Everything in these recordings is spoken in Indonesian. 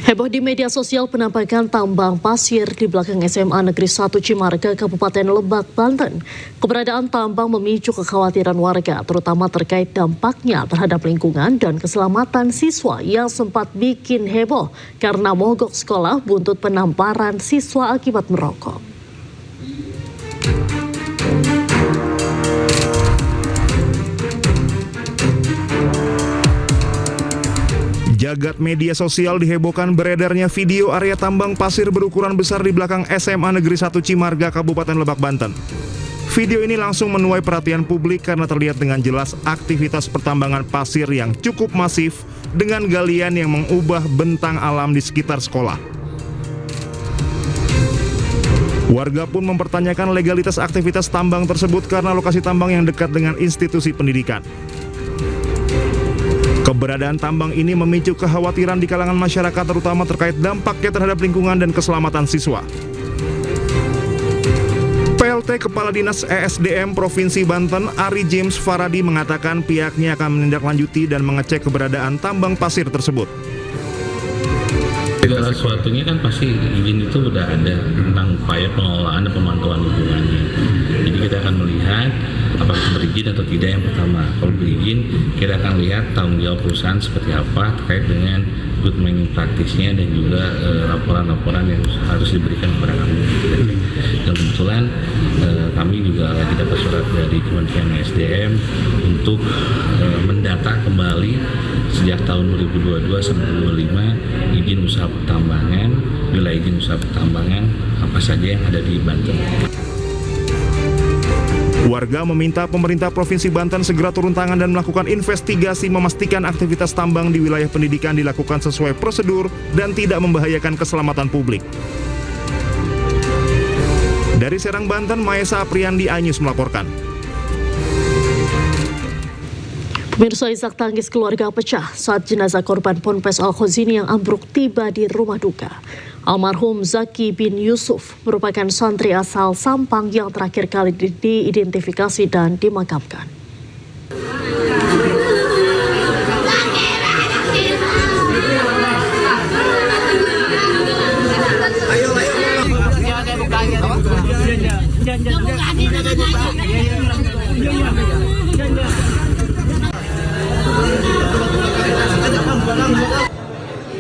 Heboh di media sosial penampakan tambang pasir di belakang SMA Negeri 1 Cimarga, Kabupaten Lebak, Banten. Keberadaan tambang memicu kekhawatiran warga, terutama terkait dampaknya terhadap lingkungan dan keselamatan siswa yang sempat bikin heboh karena mogok sekolah buntut penamparan siswa akibat merokok. Jagat media sosial dihebohkan beredarnya video area tambang pasir berukuran besar di belakang SMA Negeri 1 Cimarga, Kabupaten Lebak, Banten. Video ini langsung menuai perhatian publik karena terlihat dengan jelas aktivitas pertambangan pasir yang cukup masif dengan galian yang mengubah bentang alam di sekitar sekolah. Warga pun mempertanyakan legalitas aktivitas tambang tersebut karena lokasi tambang yang dekat dengan institusi pendidikan. Keberadaan tambang ini memicu kekhawatiran di kalangan masyarakat, terutama terkait dampaknya terhadap lingkungan dan keselamatan siswa. PLT Kepala Dinas ESDM Provinsi Banten, Ari James Faradi, mengatakan pihaknya akan menindaklanjuti dan mengecek keberadaan tambang pasir tersebut. Segala sesuatunya kan pasti izin itu udah ada tentang upaya pengelolaan dan pemantauan lingkungannya. Jadi kita akan melihat apakah itu berizin atau tidak yang pertama. Kalau berizin, kita akan lihat tanggung jawab perusahaan seperti apa terkait dengan good mining practice-nya dan juga laporan-laporan yang harus diberikan kepada kami. Dan kebetulan kami juga lagi dapat surat dari Kementerian SDM untuk mendata kembali sejak tahun 2022 sampai 2025 izin usaha pertambangan, wilayah izin usaha pertambangan apa saja yang ada di Banten. Warga meminta pemerintah Provinsi Banten segera turun tangan dan melakukan investigasi memastikan aktivitas tambang di wilayah pendidikan dilakukan sesuai prosedur dan tidak membahayakan keselamatan publik. Dari Serang, Banten, Maesa Apriandi, iNews melaporkan. Pemirsa, isak tangis keluarga pecah saat jenazah korban Ponpes Al-Khozini yang ambruk tiba di rumah duka. Almarhum Zaki bin Yusuf merupakan santri asal Sampang yang terakhir kali diidentifikasi dan dimakamkan.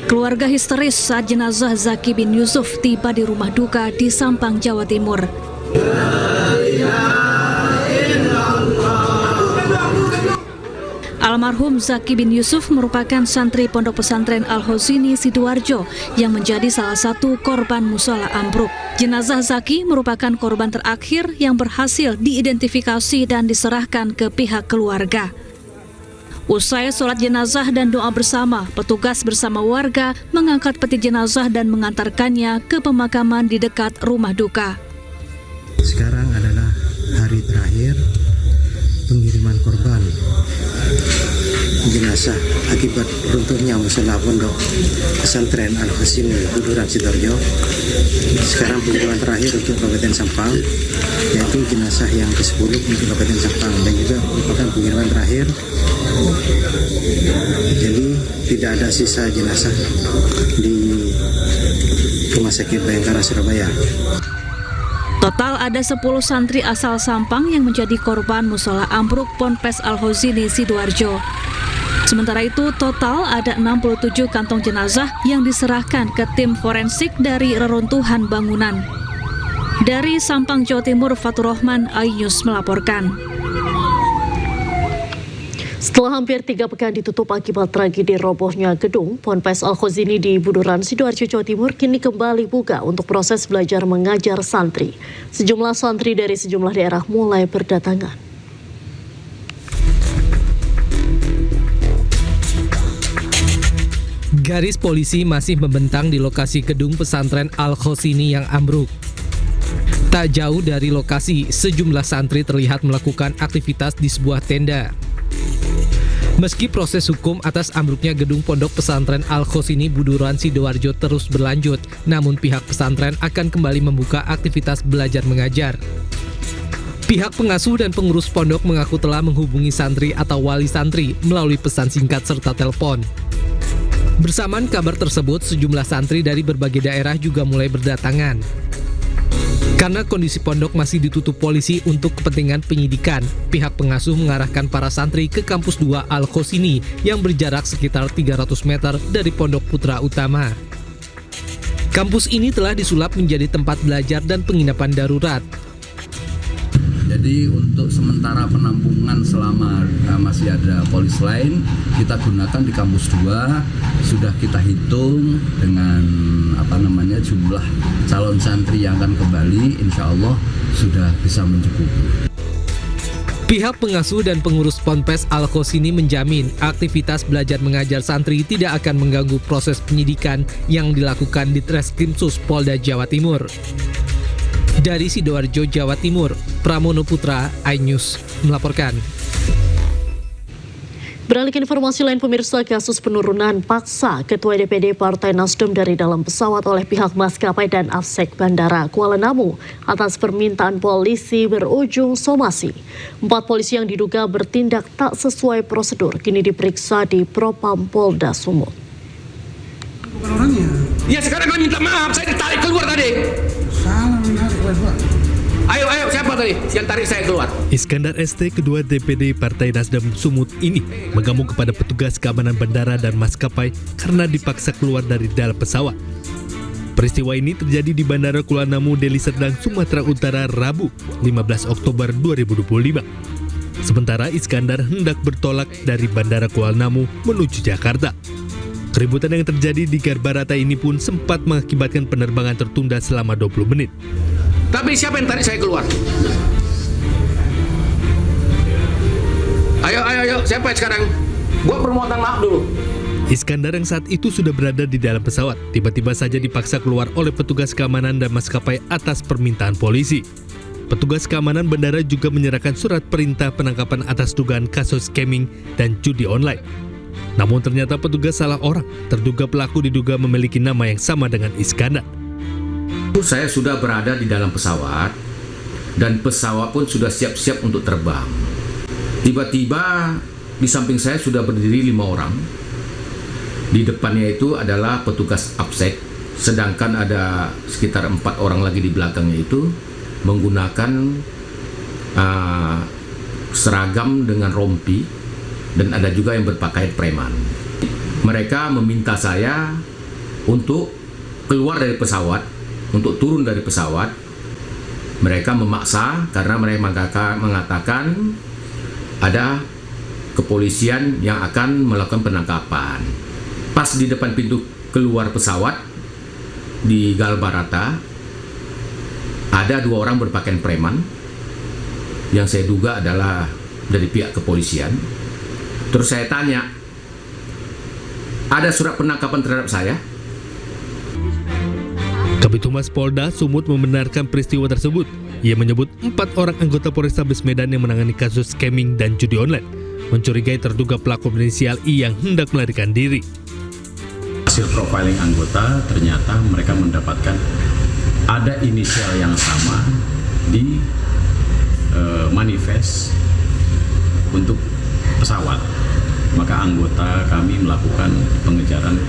Keluarga histeris saat jenazah Zaki bin Yusuf tiba di rumah duka di Sampang, Jawa Timur. Almarhum Zaki bin Yusuf merupakan santri Pondok Pesantren Al-Khozini Sidoarjo yang menjadi salah satu korban musola ambruk. Jenazah Zaki merupakan korban terakhir yang berhasil diidentifikasi dan diserahkan ke pihak keluarga. Usai sholat jenazah dan doa bersama, petugas bersama warga mengangkat peti jenazah dan mengantarkannya ke pemakaman di dekat rumah duka. Sekarang adalah hari terakhir pengiriman korban jenazah akibat runtuhnya musola Pondok Pesantren Al-Khozini Buduran Sidoarjo. Sekarang pengiriman terakhir untuk Kabupaten Sampang, yaitu jenazah yang ke-10 untuk Kabupaten Sampang, dan juga merupakan pengiriman terakhir. Jadi tidak ada sisa jenazah di Rumah Sakit Bayangkara Surabaya. Total ada 10 santri asal Sampang yang menjadi korban musola ambruk Ponpes Al-Khozini Sidoarjo. Sementara itu, total ada 67 kantong jenazah yang diserahkan ke tim forensik dari reruntuhan bangunan. Dari Sampang, Jawa Timur, Fatur Rahman, iNews melaporkan. Setelah hampir 3 pekan ditutup akibat tragedi robohnya gedung Ponpes Al-Khozini di Buduran, Sidoarjo, Jawa Timur, kini kembali buka untuk proses belajar mengajar santri. Sejumlah santri dari sejumlah daerah mulai berdatangan. Garis polisi masih membentang di lokasi gedung pesantren Al-Khozini yang ambruk. Tak jauh dari lokasi, sejumlah santri terlihat melakukan aktivitas di sebuah tenda. Meski proses hukum atas ambruknya gedung Pondok Pesantren Al-Khozini Buduran Sidoarjo terus berlanjut, namun pihak pesantren akan kembali membuka aktivitas belajar mengajar. Pihak pengasuh dan pengurus pondok mengaku telah menghubungi santri atau wali santri melalui pesan singkat serta telepon. Bersamaan kabar tersebut, sejumlah santri dari berbagai daerah juga mulai berdatangan. Karena kondisi pondok masih ditutup polisi untuk kepentingan penyidikan, pihak pengasuh mengarahkan para santri ke kampus 2 Al-Khosini yang berjarak sekitar 300 meter dari Pondok Putra Utama. Kampus ini telah disulap menjadi tempat belajar dan penginapan darurat. Jadi untuk sementara penampungan selama masih ada polis lain, kita gunakan di kampus 2, sudah kita hitung dengan jumlah calon santri yang akan kembali, insya Allah sudah bisa mencukupi. Pihak pengasuh dan pengurus Ponpes Al-Khosini menjamin aktivitas belajar mengajar santri tidak akan mengganggu proses penyidikan yang dilakukan di Treskrimsus Polda Jawa Timur. Dari Sidoarjo, Jawa Timur, Pramono Putra, iNews melaporkan. Beralih ke informasi lain, pemirsa, kasus penurunan paksa Ketua DPD Partai Nasdem dari dalam pesawat oleh pihak maskapai dan Afsek Bandara Kuala Namu atas permintaan polisi berujung somasi. 4 polisi yang diduga bertindak tak sesuai prosedur kini diperiksa di Propam Polda Sumut. Bukan orangnya. Ya sekarang kalian minta maaf, saya ditarik keluar tadi. Salah menarik, Pak. Ayo, siapa tadi yang tarik saya keluar? Iskandar ST, Ketua DPD Partai Nasdem Sumut ini mengamuk kepada petugas keamanan bandara dan maskapai karena dipaksa keluar dari dalam pesawat. Peristiwa ini terjadi di Bandara Kuala Namu, Deli Serdang, Sumatera Utara, Rabu, 15 Oktober 2025. Sementara Iskandar hendak bertolak dari Bandara Kuala Namu menuju Jakarta. Keributan yang terjadi di Garbarata ini pun sempat mengakibatkan penerbangan tertunda selama 20 menit. Tapi siapa yang tarik saya keluar? Ayo, siapa sekarang? Gua permohonan maaf dulu. Iskandar yang saat itu sudah berada di dalam pesawat, tiba-tiba saja dipaksa keluar oleh petugas keamanan dan maskapai atas permintaan polisi. Petugas keamanan bandara juga menyerahkan surat perintah penangkapan atas dugaan kasus scamming dan judi online. Namun ternyata petugas salah orang, terduga pelaku diduga memiliki nama yang sama dengan Iskandar. Saya sudah berada di dalam pesawat dan pesawat pun sudah siap-siap untuk terbang. Tiba-tiba di samping saya sudah berdiri 5 orang. Di depannya itu adalah petugas Afsek, sedangkan ada sekitar 4 orang lagi di belakangnya itu menggunakan seragam dengan rompi dan ada juga yang berpakaian preman. Mereka meminta saya untuk keluar dari pesawat, untuk turun dari pesawat. Mereka memaksa karena mereka mengatakan ada kepolisian yang akan melakukan penangkapan. Pas di depan pintu keluar pesawat di Galbarata, ada 2 orang berpakaian preman yang saya duga adalah dari pihak kepolisian. Terus saya tanya, ada surat penangkapan terhadap saya? Kabid Humas Polda Sumut membenarkan peristiwa tersebut. Ia menyebut 4 orang anggota Polrestabes Medan yang menangani kasus scamming dan judi online mencurigai terduga pelaku berinisial I yang hendak melarikan diri. Hasil profiling anggota ternyata mereka mendapatkan ada inisial yang sama di manifest untuk pesawat. Maka anggota kami melakukan pengejaran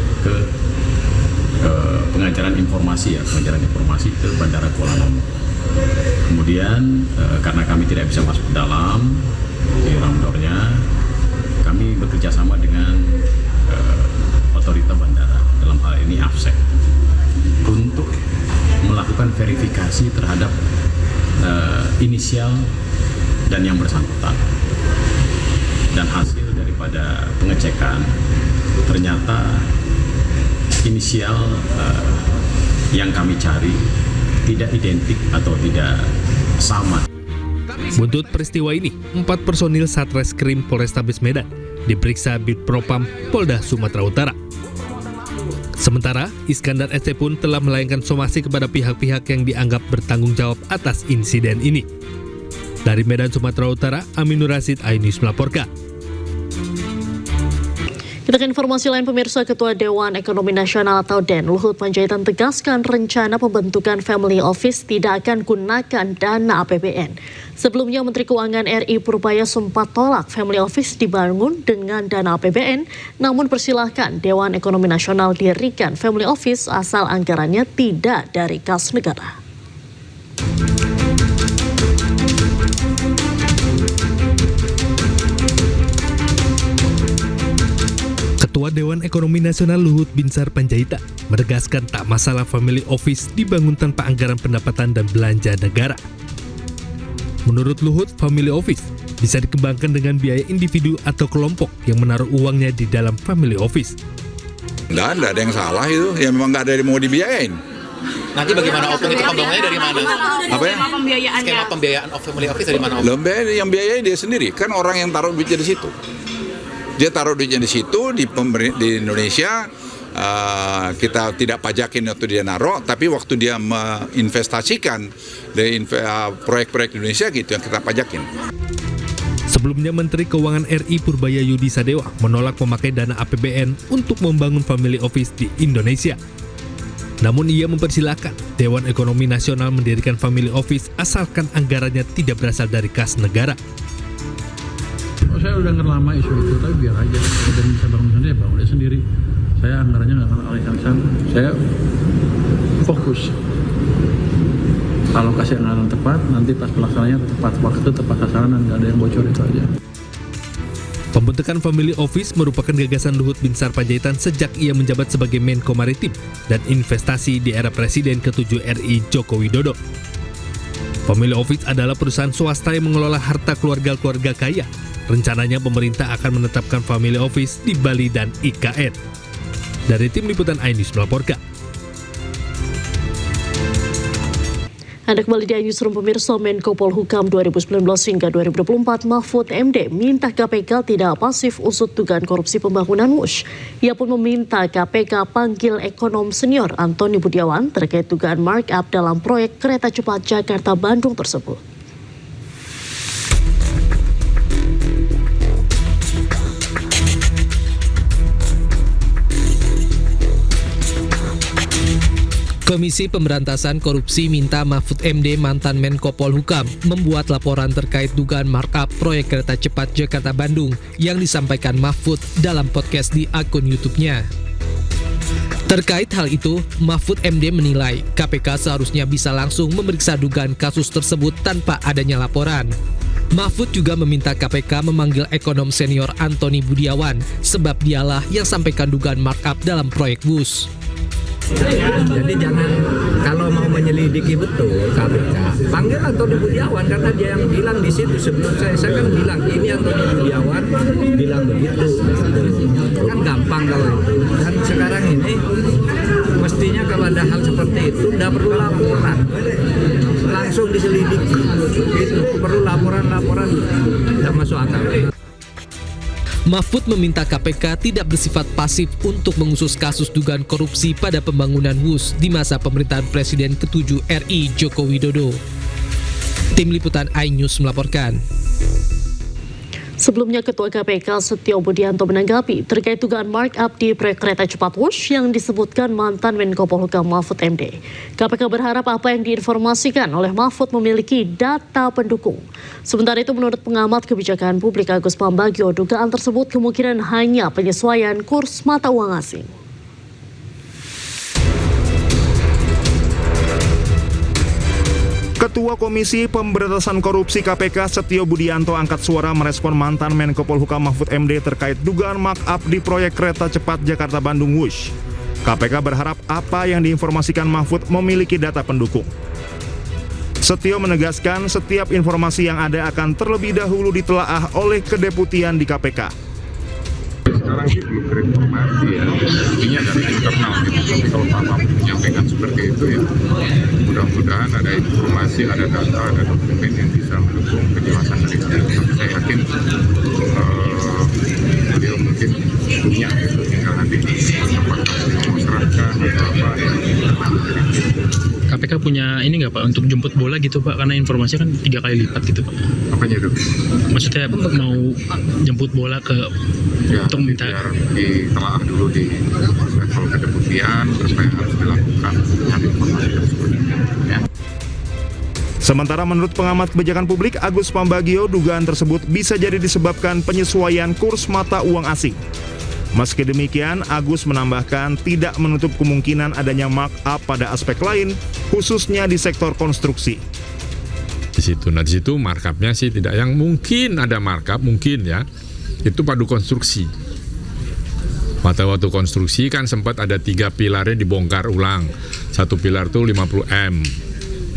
pengejaran informasi ke Bandara Kuala Namu. Kemudian karena kami tidak bisa masuk ke dalam di ramdornya, kami bekerja sama dengan otorita bandara, dalam hal ini Afsek, untuk melakukan verifikasi terhadap inisial dan yang bersangkutan. Dan hasil daripada pengecekan ternyata inisial yang kami cari tidak identik atau tidak sama. Buntut peristiwa ini, 4 personil Satreskrim Polrestabes Medan diperiksa Bid Propam Polda Sumatera Utara. Sementara, Iskandar ST pun telah melayangkan somasi kepada pihak-pihak yang dianggap bertanggung jawab atas insiden ini. Dari Medan, Sumatera Utara, Aminur Rasid, iNews melaporkan. Kita ke informasi lain, pemirsa. Ketua Dewan Ekonomi Nasional atau DEN, Luhut Panjaitan tegaskan rencana pembentukan Family Office tidak akan gunakan dana APBN. Sebelumnya, Menteri Keuangan RI Purbaya sempat tolak Family Office dibangun dengan dana APBN, namun persilahkan Dewan Ekonomi Nasional dirikan Family Office asal anggarannya tidak dari kas negara. Ketua Dewan Ekonomi Nasional Luhut Binsar Panjaitan menegaskan tak masalah Family Office dibangun tanpa anggaran pendapatan dan belanja negara. Menurut Luhut, Family Office bisa dikembangkan dengan biaya individu atau kelompok yang menaruh uangnya di dalam Family Office. Nggak ada yang salah itu, ya memang nggak ada yang mau dibiayain. Nanti bagaimana opung itu pembangunannya dari mana? Apa ya? Skema pembiayaan Family Office dari mana? Yang biayai dia sendiri, kan orang yang taruh duitnya di situ. Dia taruh duitnya di situ, di Indonesia, kita tidak pajakin waktu dia naruh, tapi waktu dia menginvestasikan proyek-proyek di Indonesia gitu yang kita pajakin. Sebelumnya, Menteri Keuangan RI Purbaya Yudi Sadewa menolak memakai dana APBN untuk membangun Family Office di Indonesia. Namun ia mempersilahkan Dewan Ekonomi Nasional mendirikan Family Office asalkan anggarannya tidak berasal dari kas negara. Saya udah denger lama isu itu, tapi biar aja. Kalau bisa bangun sendiri, bangun sendiri. Saya anggarannya nggak akan alih-alihkan. Saya fokus. Alokasi anggaran tepat, nanti pas pelaksananya tepat waktu, tepat sasaran, dan nggak ada yang bocor, itu aja. Pembentukan Family Office merupakan gagasan Luhut Binsar Panjaitan sejak ia menjabat sebagai Menko Maritim dan Investasi di era Presiden ke-7 RI Joko Widodo. Family Office adalah perusahaan swasta yang mengelola harta keluarga-keluarga kaya. Rencananya pemerintah akan menetapkan Family Office di Bali dan IKN. Dari Tim Liputan iNews melaporkan. Anda kembali di iNewsroom, pemirsa. Menko Polhukam 2019 hingga 2024 Mahfud MD minta KPK tidak pasif usut dugaan korupsi pembangunan WUSH. Ia pun meminta KPK panggil ekonom senior Antoni Budiawan terkait dugaan markup dalam proyek kereta cepat Jakarta-Bandung tersebut. Komisi Pemberantasan Korupsi minta Mahfud MD mantan Menko Polhukam membuat laporan terkait dugaan markup proyek kereta cepat Jakarta-Bandung yang disampaikan Mahfud dalam podcast di akun YouTube-nya. Terkait hal itu, Mahfud MD menilai KPK seharusnya bisa langsung memeriksa dugaan kasus tersebut tanpa adanya laporan. Mahfud juga meminta KPK memanggil ekonom senior Antoni Budiawan sebab dialah yang sampaikan dugaan markup dalam proyek WUSH. Jadi jangan, kalau mau menyelidiki betul KPK, panggil Antoni Budiawan karena dia yang bilang di situ. Sebelum saya kan bilang ini Antoni Budiawan bilang begitu. Kan gampang kalau itu. Dan sekarang ini mestinya kalau ada hal seperti itu tidak perlu laporan, langsung diselidiki. Itu perlu laporan tidak masuk akal. Mahfud meminta KPK tidak bersifat pasif untuk mengusut kasus dugaan korupsi pada pembangunan WUSH di masa pemerintahan Presiden ke-7 RI Joko Widodo. Tim Liputan iNews melaporkan. Sebelumnya, Ketua KPK Setio Budianto menanggapi terkait dugaan markup di proyek kereta cepat WUSH yang disebutkan mantan Menko Polhukam Mahfud MD. KPK berharap apa yang diinformasikan oleh Mahfud memiliki data pendukung. Sementara itu, menurut pengamat kebijakan publik Agus Pambagio, dugaan tersebut kemungkinan hanya penyesuaian kurs mata uang asing. Ketua Komisi Pemberantasan Korupsi KPK Setio Budianto angkat suara merespon mantan Menko Polhukam Mahfud MD terkait dugaan markup di proyek kereta cepat Jakarta-Bandung WUSH. KPK berharap apa yang diinformasikan Mahfud memiliki data pendukung. Setio menegaskan setiap informasi yang ada akan terlebih dahulu ditelaah oleh kedeputian di KPK. Sekarang sih belum terinformasi ya, intinya dari internal gitu. Tapi kalau Pak Mahfud menyampaikan seperti itu ya, mudah-mudahan ada informasi, ada data, ada dokumen yang bisa mendukung kejelasan dari beliau. Tapi saya yakin beliau mungkin punya gitu, tinggal nanti apakah beliau mau serahkan atau apa ya. KPK mereka punya ini nggak Pak untuk jemput bola gitu Pak, karena informasinya kan 3 kali lipat gitu Pak. Apanya itu? Maksudnya mau jemput bola ke untuk minta biar ditelaah dulu di level kedeputian apa yang harus dilakukan dengan informasi tersebut. Ya. Sementara menurut pengamat kebijakan publik Agus Pambagio, dugaan tersebut bisa jadi disebabkan penyesuaian kurs mata uang asing. Meski demikian, Agus menambahkan tidak menutup kemungkinan adanya markup pada aspek lain, khususnya di sektor konstruksi. Di situ markupnya sih tidak, yang mungkin ada markup mungkin ya, itu padu konstruksi. Pada waktu konstruksi kan sempat ada 3 pilarnya dibongkar ulang, 1 pilar tuh 50M,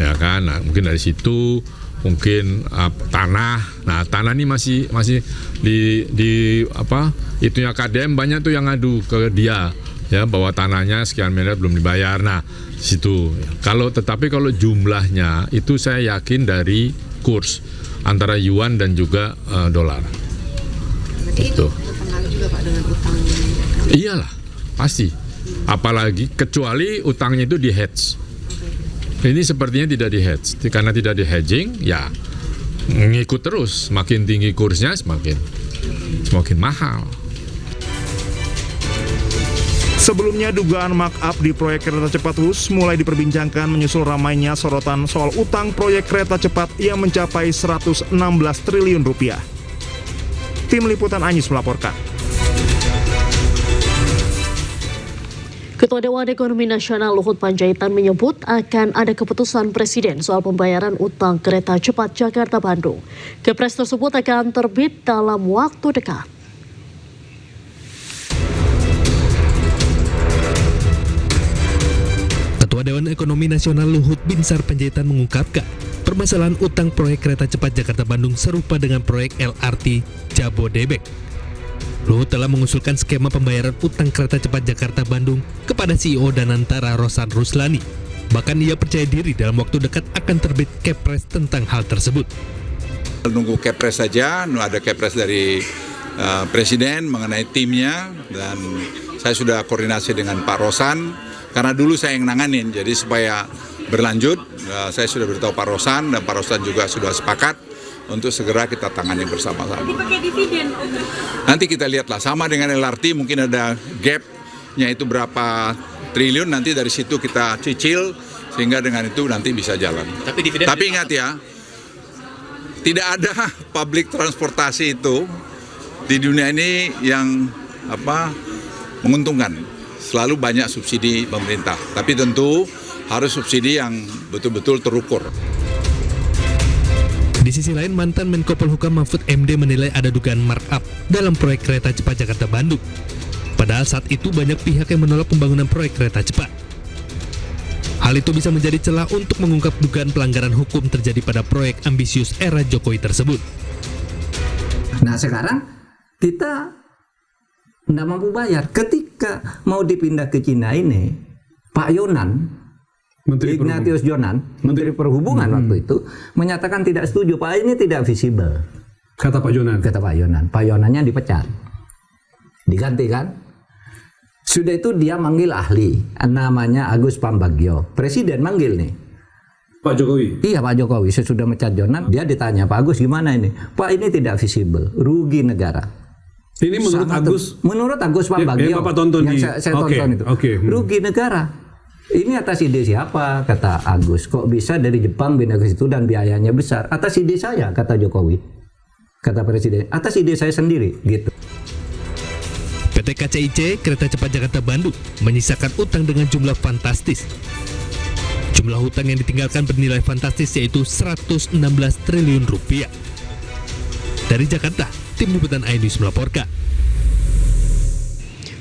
ya kan? Nah, mungkin dari situ mungkin tanah. Nah, tanah ini masih di apa? Itunya KDM banyak tuh yang ngadu ke dia ya bahwa tanahnya sekian miliar belum dibayar. Nah, situ. Tetapi kalau jumlahnya itu saya yakin dari kurs antara yuan dan juga dolar. Itu. Berpengaruh juga Pak dengan utang. Iyalah, pasti. Apalagi kecuali utangnya itu di hedge. Ini sepertinya tidak di hedge, karena tidak di hedging, ya ngikut terus. Semakin tinggi kursnya, semakin mahal. Sebelumnya, dugaan markup di proyek kereta cepat WUS mulai diperbincangkan menyusul ramainya sorotan soal utang proyek kereta cepat yang mencapai 116 triliun rupiah. Tim Liputan Anyus melaporkan. Ketua Dewan Ekonomi Nasional Luhut Panjaitan menyebut akan ada keputusan Presiden soal pembayaran utang kereta cepat Jakarta-Bandung. Kepres tersebut akan terbit dalam waktu dekat. Ketua Dewan Ekonomi Nasional Luhut Binsar Panjaitan mengungkapkan, permasalahan utang proyek kereta cepat Jakarta-Bandung serupa dengan proyek LRT Jabodebek. Luhut telah mengusulkan skema pembayaran utang kereta cepat Jakarta-Bandung kepada CEO Danantara Rosan Ruslani. Bahkan ia percaya diri dalam waktu dekat akan terbit Kepres tentang hal tersebut. Nunggu Kepres saja, ada Kepres dari Presiden mengenai timnya, dan saya sudah koordinasi dengan Pak Rosan, karena dulu saya yang nanganin, jadi supaya berlanjut, saya sudah beritahu Pak Rosan, dan Pak Rosan juga sudah sepakat untuk segera kita tangani bersama-sama. Dipakai dividen. Nanti kita lihatlah, sama dengan LRT mungkin ada gap-nya itu berapa triliun, nanti dari situ kita cicil sehingga dengan itu nanti bisa jalan. Tapi ingat ya, tidak ada public transportasi itu di dunia ini yang menguntungkan. Selalu banyak subsidi pemerintah, tapi tentu harus subsidi yang betul-betul terukur. Di sisi lain, mantan Menko Polhukam Mahfud MD menilai ada dugaan markup dalam proyek kereta cepat Jakarta-Bandung. Padahal saat itu banyak pihak yang menolak pembangunan proyek kereta cepat. Hal itu bisa menjadi celah untuk mengungkap dugaan pelanggaran hukum terjadi pada proyek ambisius era Jokowi tersebut. Nah sekarang kita tidak mampu bayar. Ketika mau dipindah ke Cina ini, Pak Yonan, Ignatius Jonan, Menteri Perhubungan waktu itu, menyatakan tidak setuju. Pak, ini tidak visible. Kata Pak Yonan. Kata Pak Yonan. Pak Yonannya dipecat. Diganti kan? Sudah itu dia manggil ahli, namanya Agus Pambagio. Presiden manggil nih. Pak Jokowi? Iya, Pak Jokowi. Sesudah mecat Jonan, dia ditanya, Pak Agus gimana ini? Pak, ini tidak visible, rugi negara. Ini menurut Agus? Menurut Agus Pambagio. Yang Bapak tonton yang saya tonton itu. Rugi negara. Ini atas ide siapa? Kata Agus. Kok bisa dari Jepang pindah ke situ dan biayanya besar? Atas ide saya, kata Jokowi. Kata Presiden, atas ide saya sendiri, gitu. PT KCIC, Kereta Cepat Jakarta-Bandung, menyisakan utang dengan jumlah fantastis. Jumlah hutang yang ditinggalkan bernilai fantastis yaitu 116 triliun rupiah. Dari Jakarta, Tim Liputan iNews melaporkan.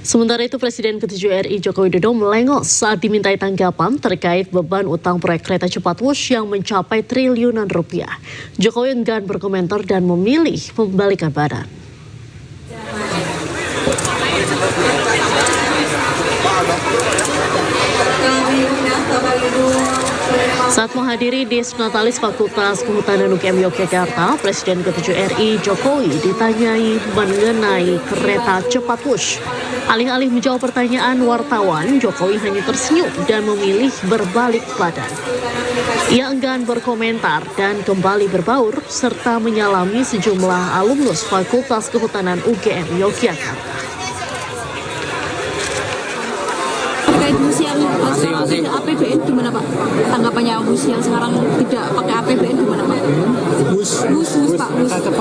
Sementara itu, Presiden ke-7 RI Joko Widodo melengos saat dimintai tanggapan terkait beban utang proyek kereta cepat WUS yang mencapai triliunan rupiah. Jokowi enggan berkomentar dan memilih membalikan badan. Kami undang Bapak Ibu Saat menghadiri Disnatalis Fakultas Kehutanan UGM Yogyakarta, Presiden ke-7 RI Jokowi ditanyai mengenai kereta cepat Wush. Alih-alih menjawab pertanyaan wartawan, Jokowi hanya tersenyum dan memilih berbalik badan. Ia enggan berkomentar dan kembali berbaur serta menyalami sejumlah alumnus Fakultas Kehutanan UGM Yogyakarta. Terkait bus yang APBN gimana Pak? Tanggapannya bus yang sekarang tidak pakai APBN gimana Pak? Bus Pak,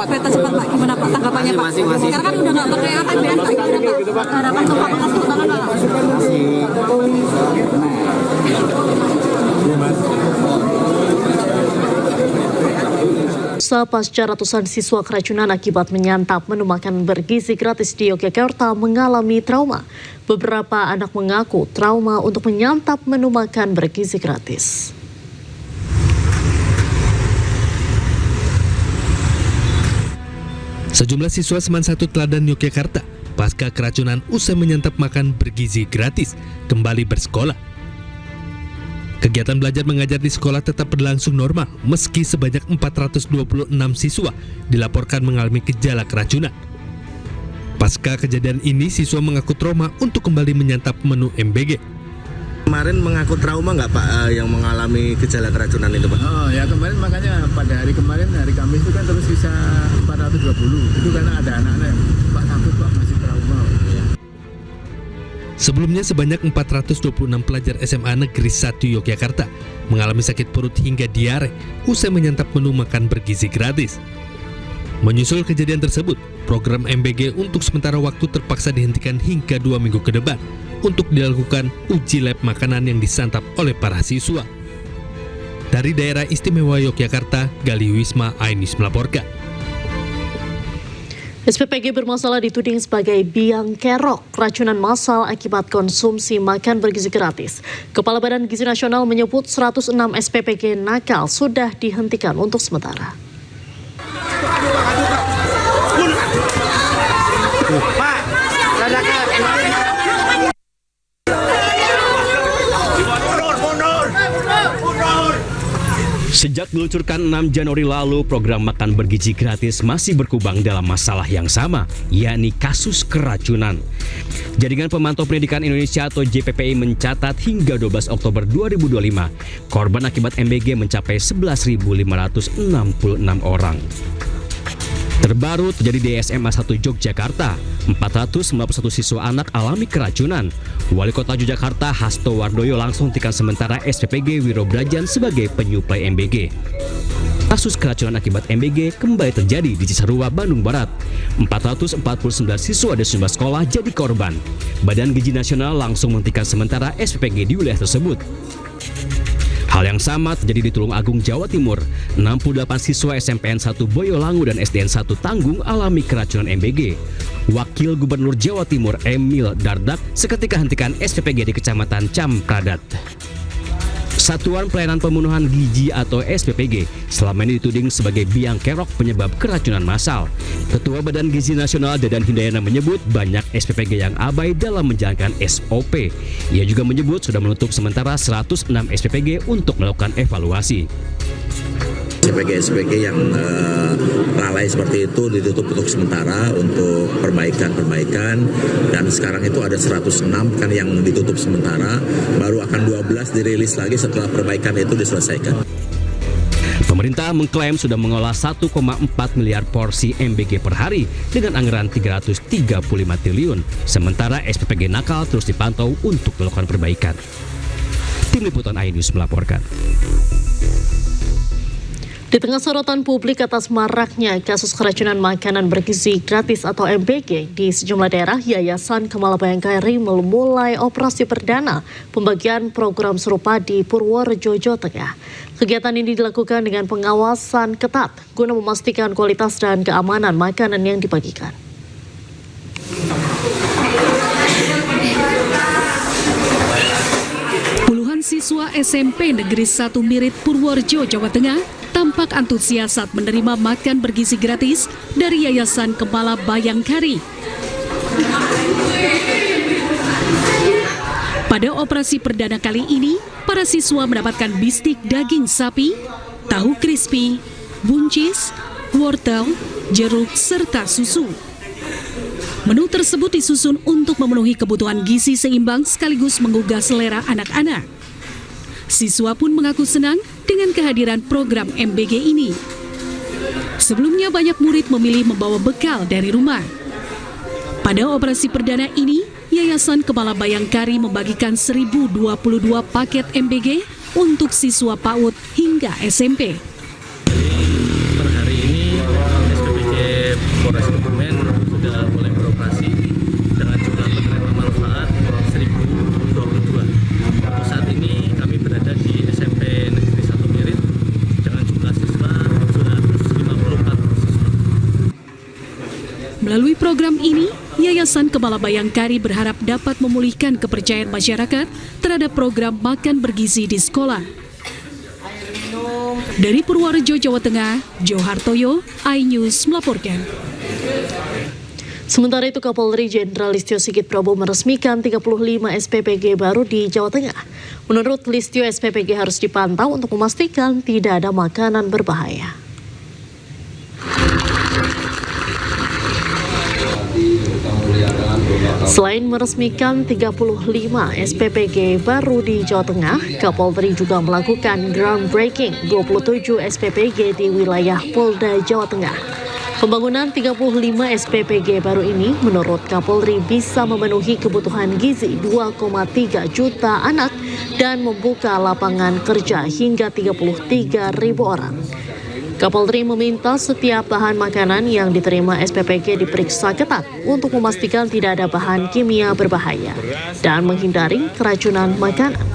kereta cepat Pak, gimana Pak? Tanggapannya Pak? Sekarang kan udah nggak pakai APBN Pak, gimana Pak? Harapan untuk Fakultas Kehutanan Pak? Pasca ratusan siswa keracunan akibat menyantap menu makan bergizi gratis di Yogyakarta mengalami trauma. Beberapa anak mengaku trauma untuk menyantap menu makan bergizi gratis. Sejumlah siswa Seman 1 Teladan Yogyakarta pasca keracunan usai menyantap makan bergizi gratis kembali bersekolah. Kegiatan belajar mengajar di sekolah tetap berlangsung normal meski sebanyak 426 siswa dilaporkan mengalami gejala keracunan. Pasca kejadian ini, siswa mengaku trauma untuk kembali menyantap menu MBG. Kemarin mengaku trauma nggak Pak yang mengalami gejala keracunan itu Pak? Oh ya, kemarin makanya pada hari kemarin, hari Kamis itu kan terus sisa 420. Itu karena ada anak-anak yang Pak takut Pak masih trauma. Ya. Sebelumnya sebanyak 426 pelajar SMA Negeri 1 Yogyakarta mengalami sakit perut hingga diare usai menyantap menu makan bergizi gratis. Menyusul kejadian tersebut, program MBG untuk sementara waktu terpaksa dihentikan hingga 2 minggu ke depan untuk dilakukan uji lab makanan yang disantap oleh para siswa. Dari daerah istimewa Yogyakarta, Gali Wisma Ainis melaporkan. SPPG bermasalah dituding sebagai biang kerok keracunan massal akibat konsumsi makan bergizi gratis. Kepala Badan Gizi Nasional menyebut 106 SPPG nakal sudah dihentikan untuk sementara. Sejak diluncurkan 6 Januari lalu, program makan bergizi gratis masih berkubang dalam masalah yang sama, yakni kasus keracunan. Jaringan Pemantau Pendidikan Indonesia atau JPPI mencatat hingga 12 Oktober 2025, korban akibat MBG mencapai 11.566 orang. Terbaru terjadi di SMA 1 Yogyakarta, 491 siswa anak alami keracunan. Wali Kota Yogyakarta Hasto Wardoyo langsung hentikan sementara SPPG Wirobrajan sebagai penyuplai MBG. Kasus keracunan akibat MBG kembali terjadi di Cisarua, Bandung Barat. 449 siswa dan sejumlah sekolah jadi korban. Badan Gizi Nasional langsung menghentikan sementara SPPG di wilayah tersebut. Hal yang sama terjadi di Tulungagung, Jawa Timur. 68 siswa SMPN 1 Boyolangu dan SDN 1 Tanggung alami keracunan MBG. Wakil Gubernur Jawa Timur Emil Dardak seketika hentikan SPPG di Kecamatan Campradat. Satuan Pelayanan Pembunuhan Gizi atau SPPG selama ini dituding sebagai biang kerok penyebab keracunan massal. Ketua Badan Gizi Nasional Dadan Hindayana menyebut banyak SPPG yang abai dalam menjalankan SOP. Ia juga menyebut sudah menutup sementara 106 SPPG untuk melakukan evaluasi. SPPG yang lalai seperti itu ditutup untuk sementara untuk perbaikan dan sekarang itu ada 106 kan yang ditutup sementara, baru akan 12 dirilis lagi setelah perbaikan itu diselesaikan. Pemerintah mengklaim sudah mengolah 1,4 miliar porsi MBG per hari dengan anggaran 335 triliun, sementara SPPG nakal terus dipantau untuk melakukan perbaikan. Tim Liputan iNews melaporkan. Di tengah sorotan publik atas maraknya kasus keracunan makanan bergizi gratis atau MBG di sejumlah daerah, Yayasan Kamala Bayangkari memulai operasi perdana pembagian program serupa di Purworejo, Jawa Tengah. Kegiatan ini dilakukan dengan pengawasan ketat guna memastikan kualitas dan keamanan makanan yang dibagikan. Puluhan siswa SMP Negeri 1 Mirit Purworejo, Jawa Tengah tampak antusias saat menerima makan bergizi gratis dari Yayasan Kamala Bayangkari. Pada operasi perdana kali ini, para siswa mendapatkan bistik daging sapi, tahu crispy, buncis, wortel, jeruk, serta susu. Menu tersebut disusun untuk memenuhi kebutuhan gizi seimbang sekaligus menggugah selera anak-anak. Siswa pun mengaku senang dengan kehadiran program MBG ini. Sebelumnya banyak murid memilih membawa bekal dari rumah. Pada operasi perdana ini, Yayasan Kepala Bayangkari membagikan 1022 paket MBG untuk siswa PAUD hingga SMP. Per hari ini SPPG Polres Kebumen sudah mulai beroperasi dengan jumlah penerima manfaat 1022. Untuk saat ini kami berada di SMP Negeri 1 Mirit dengan jumlah siswa 254 siswa. Melalui program ini, Yayasan Kepala Bayangkari berharap dapat memulihkan kepercayaan masyarakat terhadap program makan bergizi di sekolah. Dari Purworejo, Jawa Tengah, Johartoyo, iNews melaporkan. Sementara itu, Kapolri Jenderal Listio Sigit Prabowo meresmikan 35 SPPG baru di Jawa Tengah. Menurut Listio, SPPG harus dipantau untuk memastikan tidak ada makanan berbahaya. Selain meresmikan 35 SPPG baru di Jawa Tengah, Kapolri juga melakukan groundbreaking 27 SPPG di wilayah Polda Jawa Tengah. Pembangunan 35 SPPG baru ini menurut Kapolri bisa memenuhi kebutuhan gizi 2,3 juta anak dan membuka lapangan kerja hingga 33.000 orang. Kapolri meminta setiap bahan makanan yang diterima SPPG diperiksa ketat untuk memastikan tidak ada bahan kimia berbahaya dan menghindari keracunan makanan.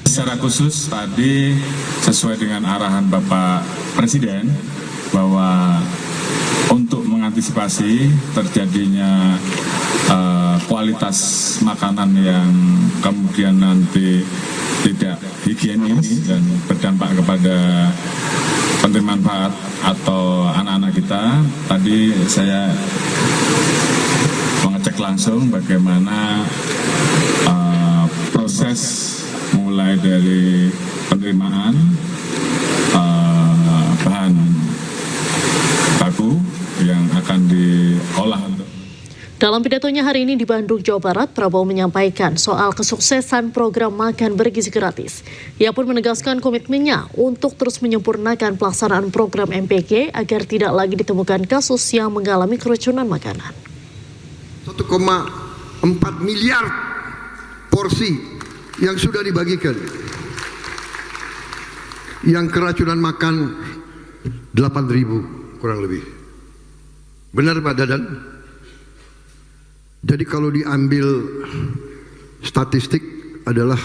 Secara khusus tadi sesuai dengan arahan Bapak Presiden bahwa untuk mengantisipasi terjadinya kualitas makanan yang kemudian nanti tidak higienis dan berdampak kepada penerima manfaat atau anak-anak kita. Tadi saya mengecek langsung bagaimana proses mulai dari penerimaan bahan baku yang akan diolah. Dalam pidatonya hari ini di Bandung, Jawa Barat, Prabowo menyampaikan soal kesuksesan program makan bergizi gratis. Ia pun menegaskan komitmennya untuk terus menyempurnakan pelaksanaan program MBG agar tidak lagi ditemukan kasus yang mengalami keracunan makanan. 1,4 miliar porsi yang sudah dibagikan. Yang keracunan makan 8.000 kurang lebih. Benar Pak Dadan? Jadi kalau diambil statistik adalah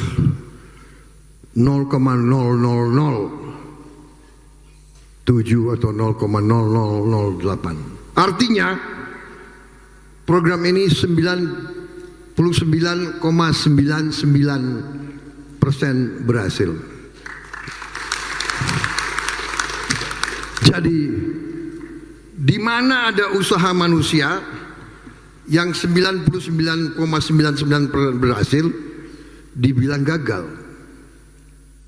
0,0007 atau 0,0008. Artinya program ini 99,99% berhasil. Jadi di mana ada usaha manusia yang 99,99% berhasil dibilang gagal.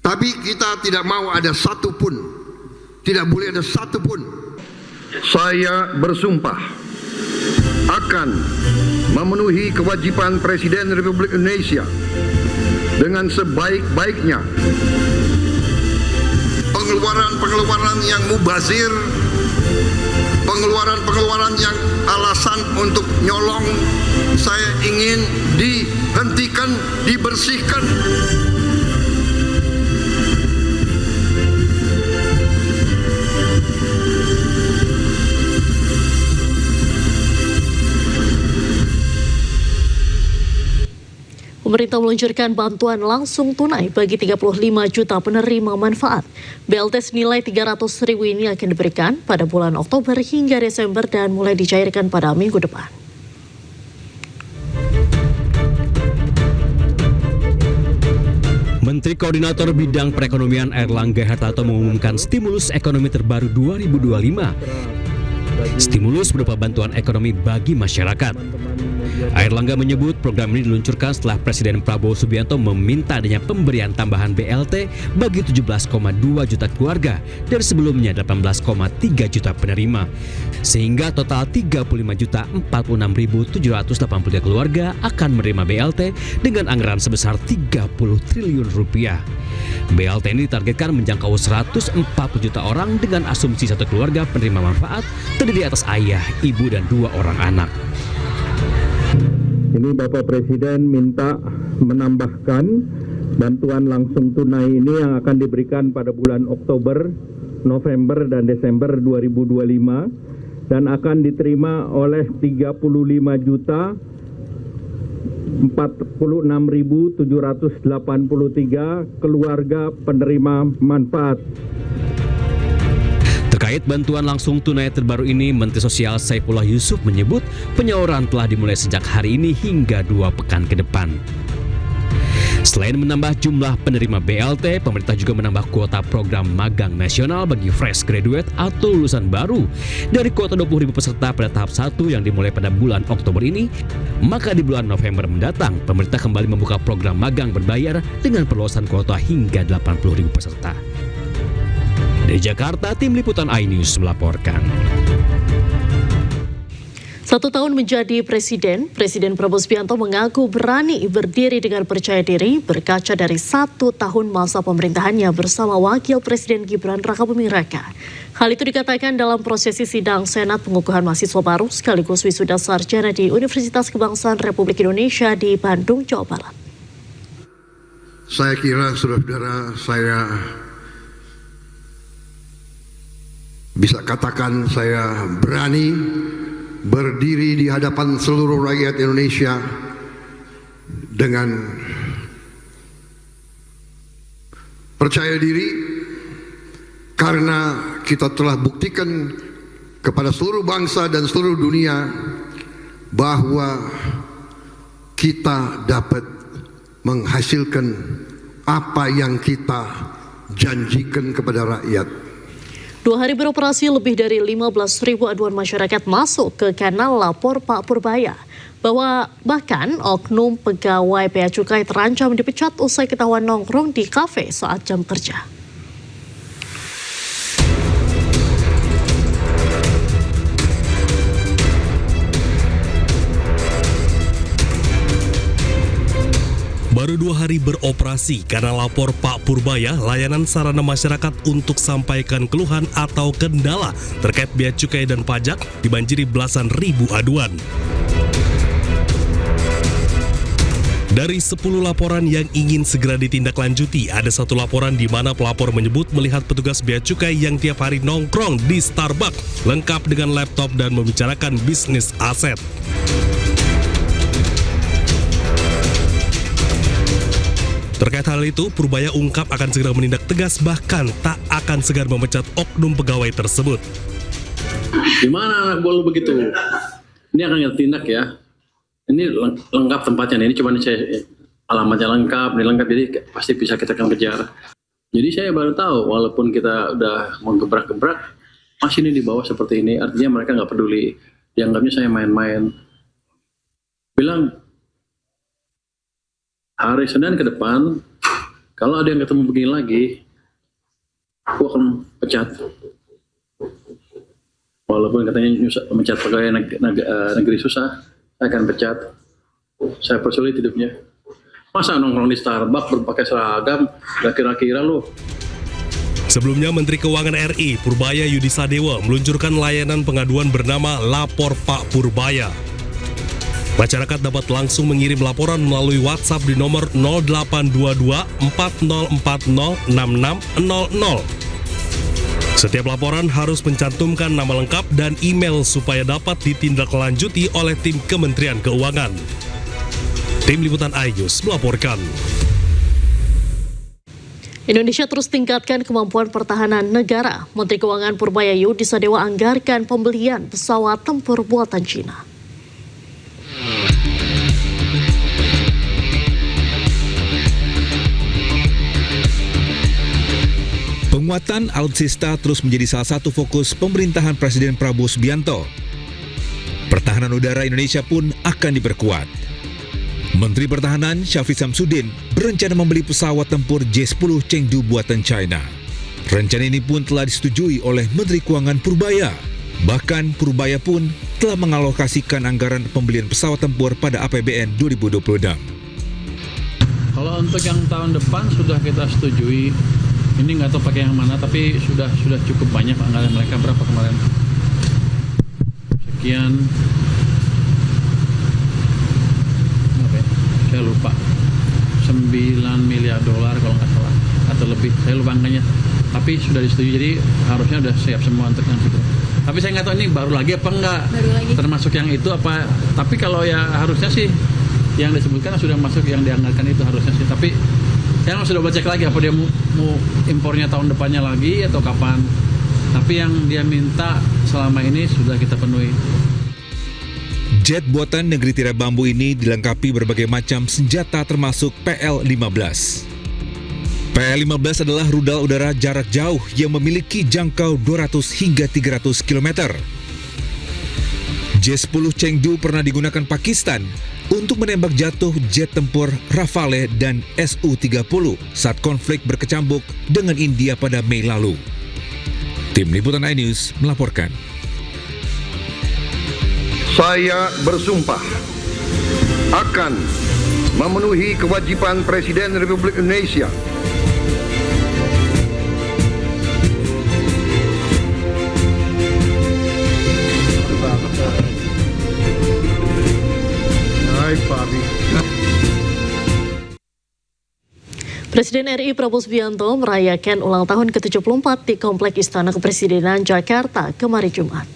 Tapi kita tidak mau ada satu pun, tidak boleh ada satu pun. Saya bersumpah akan memenuhi kewajiban Presiden Republik Indonesia dengan sebaik-baiknya. Pengeluaran-pengeluaran yang mubazir, pengeluaran-pengeluaran yang alasan untuk nyolong, saya ingin dihentikan, dibersihkan. Pemerintah meluncurkan bantuan langsung tunai bagi 35 juta penerima manfaat. BLT senilai 300.000 ini akan diberikan pada bulan Oktober hingga Desember dan mulai dicairkan pada minggu depan. Menteri Koordinator Bidang Perekonomian Airlangga Hartarto mengumumkan stimulus ekonomi terbaru 2025. stimulus berupa bantuan ekonomi bagi masyarakat. Airlangga menyebut program ini diluncurkan setelah Presiden Prabowo Subianto meminta adanya pemberian tambahan BLT bagi 17,2 juta keluarga dari sebelumnya 18,3 juta penerima. Sehingga total 35.046.783 keluarga akan menerima BLT dengan anggaran sebesar 30 triliun rupiah. BLT ini ditargetkan menjangkau 140 juta orang dengan asumsi satu keluarga penerima manfaat terdiri atas ayah, ibu, dan 2 orang anak. Ini Bapak Presiden minta menambahkan bantuan langsung tunai ini yang akan diberikan pada bulan Oktober, November, dan Desember 2025 dan akan diterima oleh 35.46.783 keluarga penerima manfaat. Terkait bantuan langsung tunai terbaru ini, Menteri Sosial Saifullah Yusuf menyebut penyaluran telah dimulai sejak hari ini hingga 2 pekan ke depan. Selain menambah jumlah penerima BLT, pemerintah juga menambah kuota program magang nasional bagi fresh graduate atau lulusan baru. Dari kuota 20.000 peserta pada tahap 1 yang dimulai pada bulan Oktober ini, maka di bulan November mendatang, pemerintah kembali membuka program magang berbayar dengan perluasan kuota hingga 80.000 peserta. Dari Jakarta, Tim Liputan iNews melaporkan. 1 tahun menjadi Presiden Prabowo Subianto mengaku berani berdiri dengan percaya diri berkaca dari 1 tahun masa pemerintahannya bersama Wakil Presiden Gibran Rakabuming Raka. Hal itu dikatakan dalam prosesi sidang Senat pengukuhan mahasiswa baru sekaligus wisuda sarjana di Universitas Kebangsaan Republik Indonesia di Bandung, Jawa Barat. Saya kira saudara-saudara, saya bisa katakan saya berani berdiri di hadapan seluruh rakyat Indonesia dengan percaya diri karena kita telah buktikan kepada seluruh bangsa dan seluruh dunia bahwa kita dapat menghasilkan apa yang kita janjikan kepada rakyat. 2 hari beroperasi, lebih dari 15.000 aduan masyarakat masuk ke kanal lapor Pak Purbaya. Bahkan oknum pegawai Bea Cukai terancam dipecat usai ketahuan nongkrong di kafe saat jam kerja. Baru 2 hari beroperasi, Kanal Lapor Pak Purbaya, layanan sarana masyarakat untuk sampaikan keluhan atau kendala terkait bea cukai dan pajak, dibanjiri belasan ribu aduan. Dari 10 laporan yang ingin segera ditindaklanjuti, ada 1 laporan di mana pelapor menyebut melihat petugas bea cukai yang tiap hari nongkrong di Starbucks, lengkap dengan laptop dan membicarakan bisnis aset. Terkait hal itu, Purbaya ungkap akan segera menindak tegas, bahkan tak akan segan memecat oknum pegawai tersebut. Gimana anak buah lu begitu? Ini akan kita tindak ya. Ini lengkap tempatnya, ini cuma saya alamatnya lengkap, ini lengkap, jadi pasti bisa kita akan kejar. Jadi saya baru tahu, walaupun kita udah mau gebrak-gebrak, masih ini di bawah seperti ini, artinya mereka nggak peduli. Dianggapnya saya main-main. Bilang, hari Senin ke depan, kalau ada yang ketemu begini lagi, aku akan pecat. Walaupun katanya mecat pegawai negeri susah, saya akan pecat. Saya persulit hidupnya. Masa nongkrong di Starbucks berpakai seragam, gak kira-kira lu. Sebelumnya, Menteri Keuangan RI Purbaya Yudi Sadewa meluncurkan layanan pengaduan bernama Lapor Pak Purbaya. Masyarakat dapat langsung mengirim laporan melalui WhatsApp di nomor 0822 4040 6600. Setiap laporan harus mencantumkan nama lengkap dan email supaya dapat ditindaklanjuti oleh tim Kementerian Keuangan. Tim Liputan iNews melaporkan. Indonesia terus tingkatkan kemampuan pertahanan negara. Menteri Keuangan Purbaya Yudi Sadewa anggarkan pembelian pesawat tempur buatan Cina. Penguatan alutsista terus menjadi salah satu fokus pemerintahan Presiden Prabowo Subianto. Pertahanan udara Indonesia pun akan diperkuat. Menteri Pertahanan Syafri Samsudin berencana membeli pesawat tempur J-10 Chengdu buatan China. Rencana ini pun telah disetujui oleh Menteri Keuangan Purbaya. Bahkan Purbaya pun telah mengalokasikan anggaran pembelian pesawat tempur pada APBN 2026. Kalau untuk yang tahun depan sudah kita setujui. Ini nggak tahu pakai yang mana, tapi sudah cukup banyak anggaran mereka. Berapa kemarin? Sekian. Berapa ya? Saya lupa. 9 miliar dolar kalau nggak salah, atau lebih. Saya lupa angkanya. Tapi sudah disetujui, jadi harusnya sudah siap semua untuk yang itu. Tapi saya nggak tahu ini baru lagi apa enggak. Termasuk yang itu apa? Tapi kalau ya harusnya sih yang disebutkan sudah masuk yang dianggarkan itu harusnya sih. Tapi saya sudah baca cek lagi apa dia mau impornya tahun depannya lagi atau kapan. Tapi yang dia minta selama ini sudah kita penuhi. Jet buatan negeri tirai bambu ini dilengkapi berbagai macam senjata termasuk PL-15. PL-15 adalah rudal udara jarak jauh yang memiliki jangkau 200 hingga 300 km. J-10 Chengdu pernah digunakan Pakistan untuk menembak jatuh jet tempur Rafale dan Su-30 saat konflik berkecambuk dengan India pada Mei lalu. Tim Liputan iNews melaporkan. Saya bersumpah akan memenuhi kewajiban Presiden Republik Indonesia Presiden RI Prabowo Subianto merayakan ulang tahun ke-74 di Komplek Istana Kepresidenan Jakarta kemarin Jumat.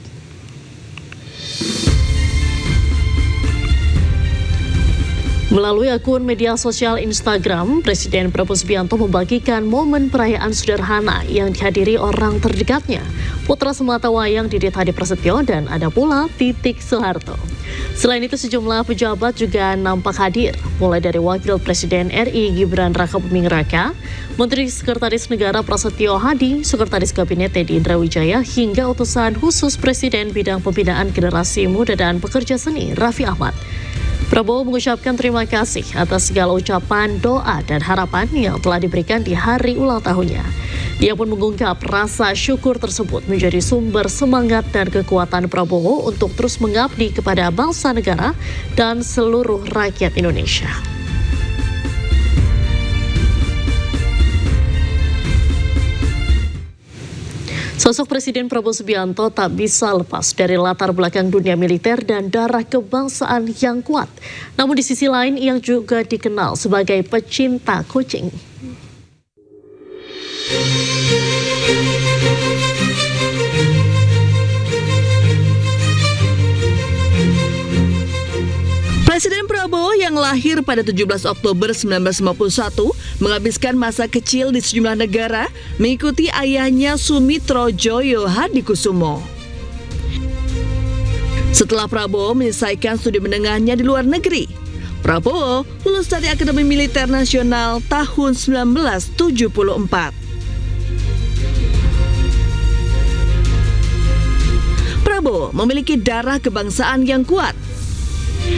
Melalui akun media sosial Instagram, Presiden Prabowo Subianto membagikan momen perayaan sederhana yang dihadiri orang terdekatnya, putra sematawayang Didit Hadi Prasetyo dan ada pula Titik Soeharto. Selain itu sejumlah pejabat juga nampak hadir, mulai dari Wakil Presiden RI Gibran Rakabuming Raka, Menteri Sekretaris Negara Prasetyo Hadi, Sekretaris Kabinet Teddy Indra Wijaya, hingga utusan khusus Presiden Bidang Pembinaan Generasi Muda dan Pekerja Seni Raffi Ahmad. Prabowo mengucapkan terima kasih atas segala ucapan, doa, dan harapan yang telah diberikan di hari ulang tahunnya. Ia pun mengungkap rasa syukur tersebut menjadi sumber semangat dan kekuatan Prabowo untuk terus mengabdi kepada bangsa negara dan seluruh rakyat Indonesia. Sosok Presiden Prabowo Subianto tak bisa lepas dari latar belakang dunia militer dan darah kebangsaan yang kuat. Namun di sisi lain, ia juga dikenal sebagai pecinta kucing. Presiden Prabowo yang lahir pada 17 Oktober 1951 menghabiskan masa kecil di sejumlah negara mengikuti ayahnya Sumitro Joyo Hadikusumo. Setelah Prabowo menyelesaikan studi menengahnya di luar negeri, Prabowo lulus dari Akademi Militer Nasional tahun 1974. Prabowo memiliki darah kebangsaan yang kuat.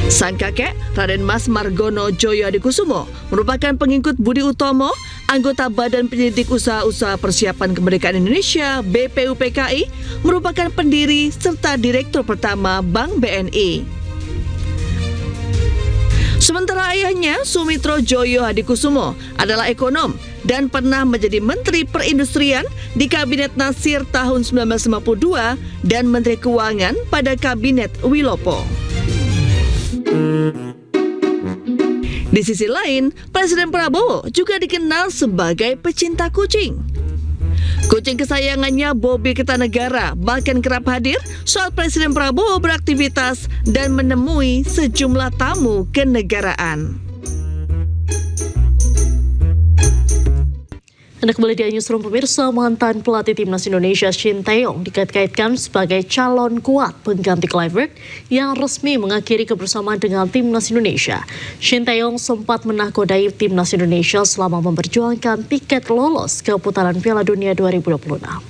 Sang kakek, Raden Mas Margono Joyo Hadikusumo, merupakan pengikut Budi Utomo, anggota Badan Penyelidik Usaha-Usaha Persiapan Kemerdekaan Indonesia (BPUPKI), merupakan pendiri serta direktur pertama Bank BNI. Sementara ayahnya, Sumitro Joyo Hadikusumo, adalah ekonom dan pernah menjadi Menteri Perindustrian di Kabinet Nasir tahun 1952 dan Menteri Keuangan pada Kabinet Wilopo. Di sisi lain, Presiden Prabowo juga dikenal sebagai pecinta kucing. Kucing kesayangannya Bobby Kertanegara bahkan kerap hadir saat Presiden Prabowo beraktivitas dan menemui sejumlah tamu kenegaraan. Anda kembali di Newsroom pemirsa. Mantan pelatih timnas Indonesia Shin Tae-yong dikait-kaitkan sebagai calon kuat pengganti Kluivert yang resmi mengakhiri kebersamaan dengan timnas Indonesia. Shin Tae-yong sempat menakodai timnas Indonesia selama memperjuangkan tiket lolos ke putaran Piala Dunia 2026.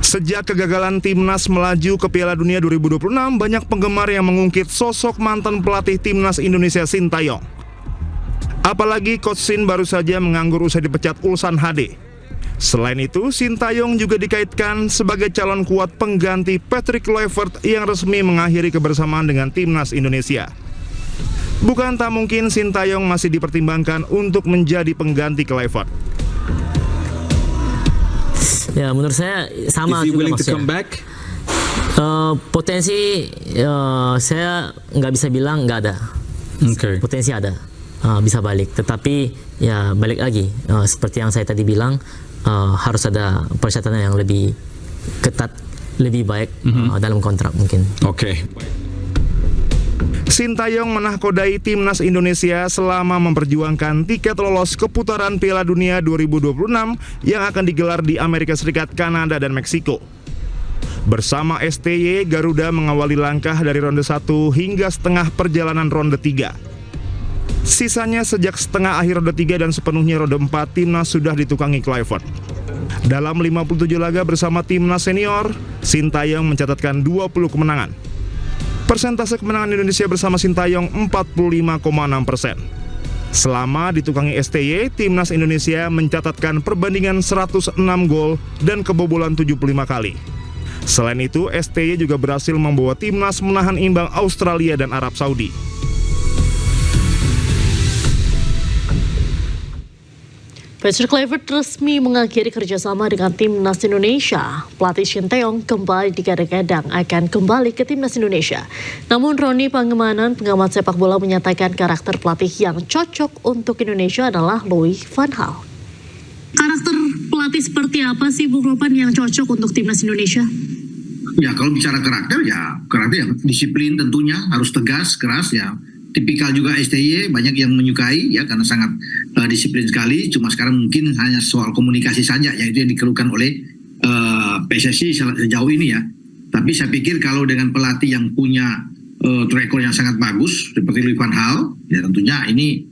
Sejak kegagalan timnas melaju ke Piala Dunia 2026, banyak penggemar yang mengungkit sosok mantan pelatih timnas Indonesia Shin Tae-yong. Apalagi Coach Shin baru saja menganggur usai dipecat Ulsan HD. Selain itu, Shin Tae-yong juga dikaitkan sebagai calon kuat pengganti Patrick Kluivert yang resmi mengakhiri kebersamaan dengan timnas Indonesia. Bukan tak mungkin Shin Tae-yong masih dipertimbangkan untuk menjadi pengganti Kluivert. Ya, menurut saya sama juga maksudnya. Potensi saya nggak bisa bilang nggak ada. Potensi ada, bisa balik. Tetapi ya balik lagi, seperti yang saya tadi bilang, harus ada persyaratan yang lebih ketat, lebih baik dalam kontrak mungkin. Shin Tae-yong menakodai timnas Indonesia selama memperjuangkan tiket lolos ke putaran Piala Dunia 2026 yang akan digelar di Amerika Serikat, Kanada, dan Meksiko. Bersama STY, Garuda mengawali langkah dari ronde 1 hingga setengah perjalanan ronde 3. Sisanya sejak setengah akhir ronde 3 dan sepenuhnya ronde 4, timnas sudah ditukangi Kluivert. Dalam 57 laga bersama timnas senior, Shin Tae-yong mencatatkan 20 kemenangan. Persentase kemenangan Indonesia bersama Shin Tae-yong 45,6%. Selama ditukangi STY, timnas Indonesia mencatatkan perbandingan 106 gol dan kebobolan 75 kali. Selain itu, STY juga berhasil membawa timnas menahan imbang Australia dan Arab Saudi. Patrick Kluivert resmi mengakhiri kerjasama dengan timnas Indonesia. Pelatih Shin Tae-yong kembali digadang-gadang akan kembali ke timnas Indonesia. Namun Roni Pangemanan, pengamat sepak bola, menyatakan karakter pelatih yang cocok untuk Indonesia adalah Louis van Gaal. Karakter pelatih seperti apa sih Bung Ropan yang cocok untuk timnas Indonesia? Ya kalau bicara karakter ya disiplin tentunya, harus tegas, keras ya. Tipikal juga STY, banyak yang menyukai ya karena sangat disiplin sekali. Cuma sekarang mungkin hanya soal komunikasi saja, yaitu yang dikeluhkan oleh PSSI sejauh ini ya. Tapi saya pikir kalau dengan pelatih yang punya track record yang sangat bagus seperti Louis van Gaal, ya tentunya ini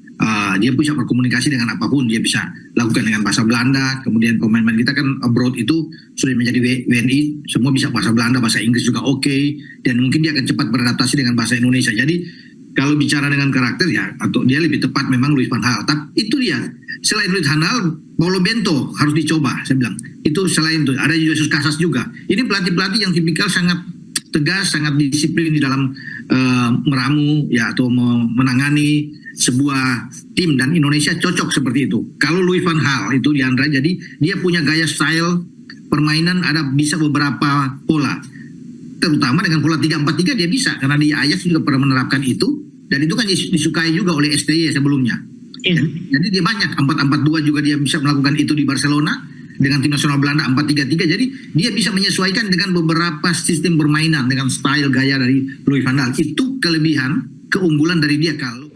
dia bisa berkomunikasi dengan apapun, dia bisa lakukan dengan bahasa Belanda. Kemudian pemain-pemain kita kan abroad itu sudah menjadi WNI, semua bisa bahasa Belanda, bahasa Inggris juga oke, dan mungkin dia akan cepat beradaptasi dengan bahasa Indonesia. Jadi kalau bicara dengan karakter ya, atau dia lebih tepat memang Louis van Gaal. Tapi itu dia, selain Louis van Gaal, Paulo Bento harus dicoba, saya bilang. Itu selain itu, ada Jesus Casas juga. Ini pelatih-pelatih yang tipikal sangat tegas, sangat disiplin di dalam meramu ya atau menangani sebuah tim, dan Indonesia cocok seperti itu. Kalau Louis van Gaal itu Diandra, jadi dia punya gaya style permainan, ada bisa beberapa pola. Terutama dengan pola 3-4-3 dia bisa, karena di Ajax juga pernah menerapkan itu, dan itu kan disukai juga oleh STY sebelumnya. Jadi dia banyak 4-4-2 juga dia bisa melakukan itu di Barcelona, dengan tim nasional Belanda 4-3-3. Jadi dia bisa menyesuaikan dengan beberapa sistem permainan dengan style gaya dari Louis van Gaal. Itu kelebihan, keunggulan dari dia. Kalau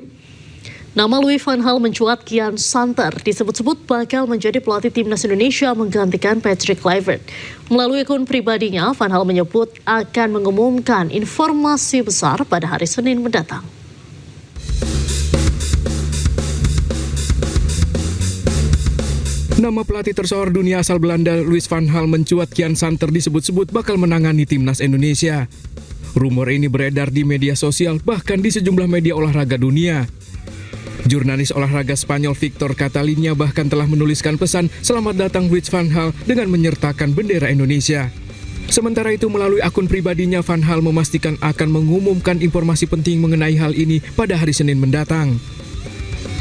nama Louis van Gaal mencuat, kian santer disebut-sebut bakal menjadi pelatih timnas Indonesia menggantikan Patrick Kluivert. Melalui akun pribadinya, Van Gaal menyebut akan mengumumkan informasi besar pada hari Senin mendatang. Nama pelatih tersohor dunia asal Belanda Louis van Gaal mencuat, kian santer disebut-sebut bakal menangani timnas Indonesia. Rumor ini beredar di media sosial, bahkan di sejumlah media olahraga dunia. Jurnalis olahraga Spanyol Victor Catalina bahkan telah menuliskan pesan selamat datang Louis van Gaal dengan menyertakan bendera Indonesia. Sementara itu, melalui akun pribadinya, Van Gaal memastikan akan mengumumkan informasi penting mengenai hal ini pada hari Senin mendatang.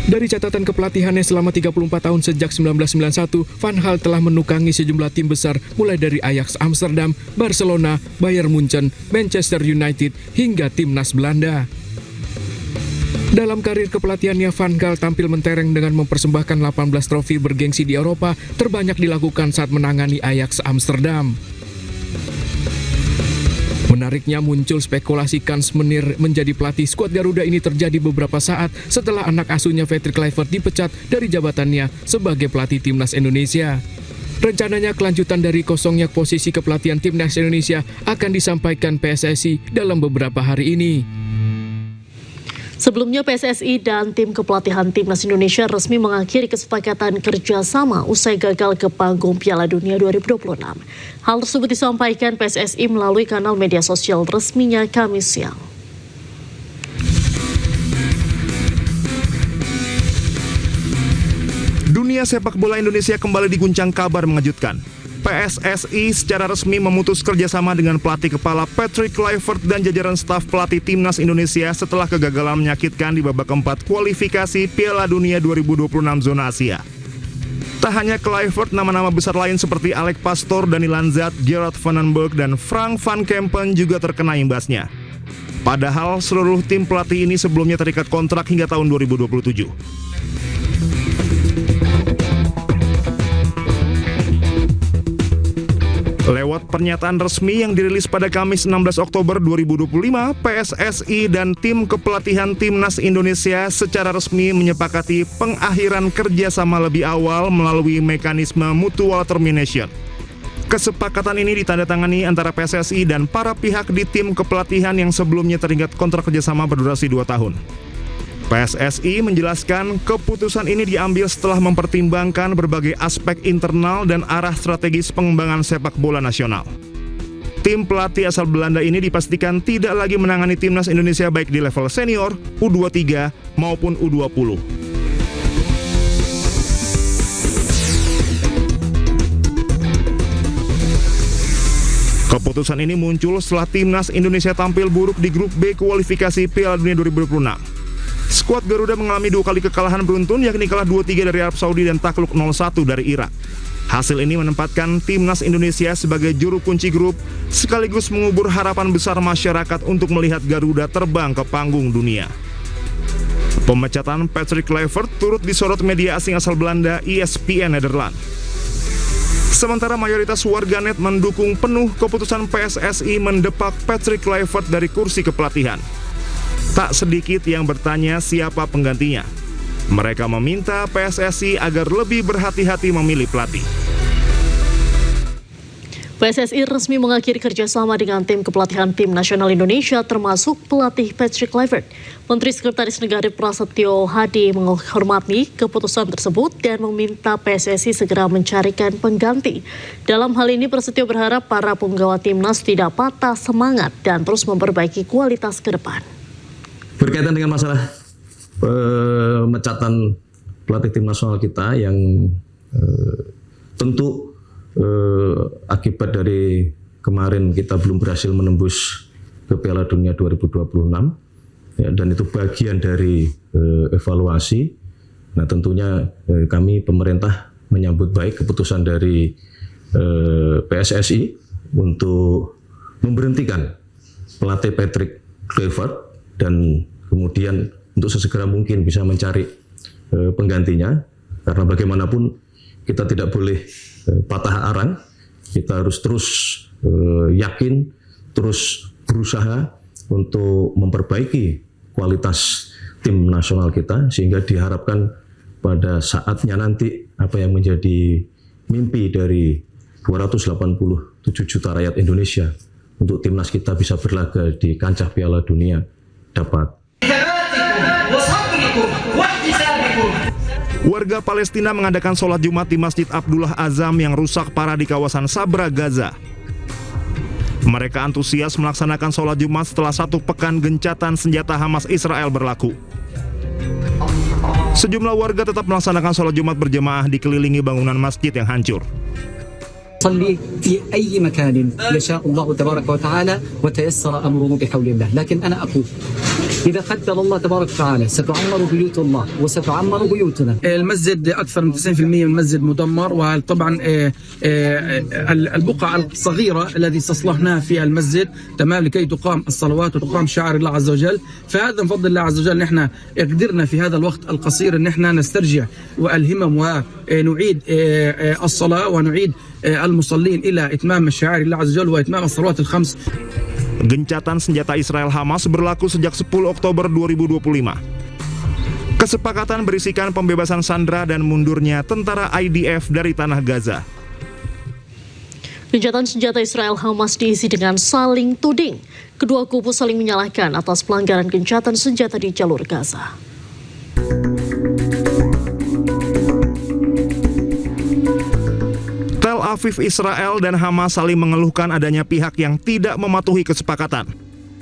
Dari catatan kepelatihannya selama 34 tahun sejak 1991, Van Gaal telah menukangi sejumlah tim besar mulai dari Ajax Amsterdam, Barcelona, Bayern Munchen, Manchester United, hingga timnas Belanda. Dalam karir kepelatihannya, Van Gaal tampil mentereng dengan mempersembahkan 18 trofi bergengsi di Eropa, terbanyak dilakukan saat menangani Ajax Amsterdam. Menariknya muncul spekulasi Kans Menir menjadi pelatih skuad Garuda ini terjadi beberapa saat setelah anak asuhnya Patrick Kluivert dipecat dari jabatannya sebagai pelatih timnas Indonesia. Rencananya kelanjutan dari kosongnya posisi kepelatihan timnas Indonesia akan disampaikan PSSI dalam beberapa hari ini. Sebelumnya PSSI dan tim kepelatihan timnas Indonesia resmi mengakhiri kesepakatan kerjasama usai gagal ke panggung Piala Dunia 2026. Hal tersebut disampaikan PSSI melalui kanal media sosial resminya Kamis siang. Dunia sepak bola Indonesia kembali diguncang kabar mengejutkan. PSSI secara resmi memutus kerjasama dengan pelatih kepala Patrick Kluivert dan jajaran staf pelatih timnas Indonesia setelah kegagalan menyakitkan di babak keempat kualifikasi Piala Dunia 2026 zona Asia. Tak hanya Kluivert, nama-nama besar lain seperti Alex Pastoor, Dani Lanzat, Gerard van den Berg, dan Frank van Kempen juga terkena imbasnya. Padahal seluruh tim pelatih ini sebelumnya terikat kontrak hingga tahun 2027. Lewat pernyataan resmi yang dirilis pada Kamis 16 Oktober 2025, PSSI dan tim kepelatihan timnas Indonesia secara resmi menyepakati pengakhiran kerjasama lebih awal melalui mekanisme mutual termination. Kesepakatan ini ditandatangani antara PSSI dan para pihak di tim kepelatihan yang sebelumnya terikat kontrak kerjasama berdurasi 2 tahun. PSSI menjelaskan keputusan ini diambil setelah mempertimbangkan berbagai aspek internal dan arah strategis pengembangan sepak bola nasional. Tim pelatih asal Belanda ini dipastikan tidak lagi menangani timnas Indonesia baik di level senior, U23 maupun U20. Keputusan ini muncul setelah timnas Indonesia tampil buruk di grup B kualifikasi Piala Dunia 2026. Skuad Garuda mengalami 2 kali kekalahan beruntun, yakni kalah 2-3 dari Arab Saudi dan takluk 0-1 dari Irak. Hasil ini menempatkan timnas Indonesia sebagai juru kunci grup, sekaligus mengubur harapan besar masyarakat untuk melihat Garuda terbang ke panggung dunia. Pemecatan Patrick Kluivert turut disorot media asing asal Belanda ESPN Nederland. Sementara mayoritas warganet mendukung penuh keputusan PSSI mendepak Patrick Kluivert dari kursi kepelatihan. Tak sedikit yang bertanya siapa penggantinya. Mereka meminta PSSI agar lebih berhati-hati memilih pelatih. PSSI resmi mengakhiri kerjasama dengan tim kepelatihan tim nasional Indonesia termasuk pelatih Patrick Kluivert. Menteri Sekretaris Negara Prasetyo Hadi menghormati keputusan tersebut dan meminta PSSI segera mencarikan pengganti. Dalam hal ini Prasetyo berharap para penggawa timnas tidak patah semangat dan terus memperbaiki kualitas ke depan. Berkaitan dengan masalah pemecatan pelatih tim nasional kita yang tentu akibat dari kemarin kita belum berhasil menembus ke Piala Dunia 2026 ya, dan itu bagian dari evaluasi. Nah tentunya kami pemerintah menyambut baik keputusan dari PSSI untuk memberhentikan pelatih Patrick Kluivert dan kemudian untuk sesegera mungkin bisa mencari penggantinya, karena bagaimanapun kita tidak boleh patah arang, kita harus terus yakin, terus berusaha untuk memperbaiki kualitas tim nasional kita sehingga diharapkan pada saatnya nanti apa yang menjadi mimpi dari 287 juta rakyat Indonesia untuk timnas kita bisa berlaga di kancah Piala Dunia dapat. Warga Palestina mengadakan sholat Jumat di Masjid Abdullah Azam yang rusak parah di kawasan Sabra, Gaza. Mereka antusias melaksanakan sholat Jumat setelah 1 pekan gencatan senjata Hamas Israel berlaku. Sejumlah warga tetap melaksanakan sholat Jumat berjemaah dikelilingi bangunan masjid yang hancur. صلي في أي مكان يشاء الله تبارك وتعالى وتيسر أمره بحول الله، لكن أنا أقول إذا قدر الله تبارك وتعالى ستعمر بيوت الله وستعمر بيوتنا. المسجد أكثر من 90% من المسجد مدمر، وطبعا البقعة الصغيرة التي استصلحناها في المسجد تمام لكي تقام الصلوات وتقام شعائر الله عز وجل، فهذا من فضل الله عز وجل نحن قدرنا في هذا الوقت القصير أن نحن نسترجع والهمم ونعيد الصلاة ونعيد المصلين إلى إتمام الشعائر الله عز وجل وإتمام الصلوات الخمس. Gencatan senjata Israel Hamas berlaku sejak 10 Oktober 2025. Kesepakatan berisikan pembebasan sandera dan mundurnya tentara IDF dari tanah Gaza. Gencatan senjata Israel Hamas diisi dengan saling tuding. Kedua kubu saling menyalahkan atas pelanggaran gencatan senjata di jalur Gaza. Tel Aviv, Israel, dan Hamas saling mengeluhkan adanya pihak yang tidak mematuhi kesepakatan.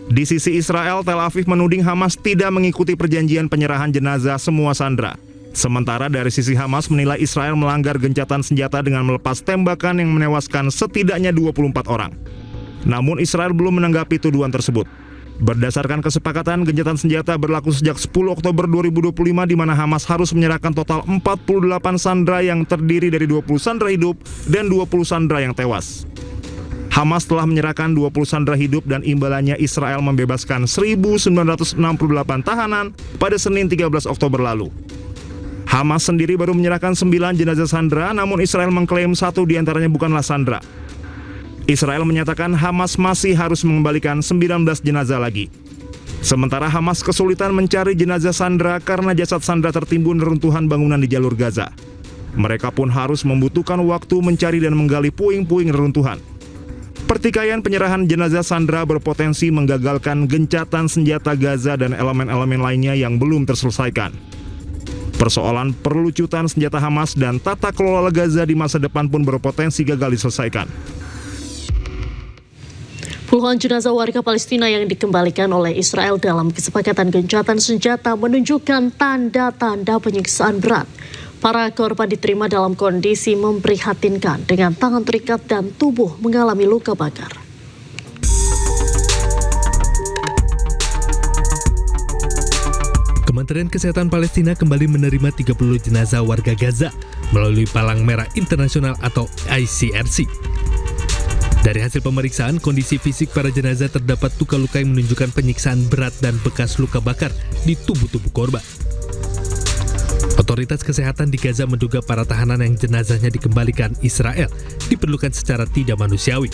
Di sisi Israel, Tel Aviv menuding Hamas tidak mengikuti perjanjian penyerahan jenazah semua sandera. Sementara dari sisi Hamas menilai Israel melanggar gencatan senjata dengan melepas tembakan yang menewaskan setidaknya 24 orang. Namun Israel belum menanggapi tuduhan tersebut. Berdasarkan kesepakatan, gencatan senjata berlaku sejak 10 Oktober 2025 di mana Hamas harus menyerahkan total 48 sandera yang terdiri dari 20 sandera hidup dan 20 sandera yang tewas. Hamas telah menyerahkan 20 sandera hidup dan imbalannya Israel membebaskan 1.968 tahanan pada Senin 13 Oktober lalu. Hamas sendiri baru menyerahkan 9 jenazah sandera, namun Israel mengklaim 1 diantaranya bukanlah sandera. Israel menyatakan Hamas masih harus mengembalikan 19 jenazah lagi. Sementara Hamas kesulitan mencari jenazah sandera karena jasad sandera tertimbun reruntuhan bangunan di jalur Gaza. Mereka pun harus membutuhkan waktu mencari dan menggali puing-puing reruntuhan. Pertikaian penyerahan jenazah sandera berpotensi menggagalkan gencatan senjata Gaza dan elemen-elemen lainnya yang belum terselesaikan. Persoalan perlucutan senjata Hamas dan tata kelola Gaza di masa depan pun berpotensi gagal diselesaikan. Puluhan jenazah warga Palestina yang dikembalikan oleh Israel dalam kesepakatan gencatan senjata menunjukkan tanda-tanda penyiksaan berat. Para korban diterima dalam kondisi memprihatinkan dengan tangan terikat dan tubuh mengalami luka bakar. Kementerian Kesehatan Palestina kembali menerima 30 jenazah warga Gaza melalui Palang Merah Internasional atau ICRC. Dari hasil pemeriksaan, kondisi fisik para jenazah terdapat luka-luka yang menunjukkan penyiksaan berat dan bekas luka bakar di tubuh-tubuh korban. Otoritas kesehatan di Gaza menduga para tahanan yang jenazahnya dikembalikan Israel diperlukan secara tidak manusiawi.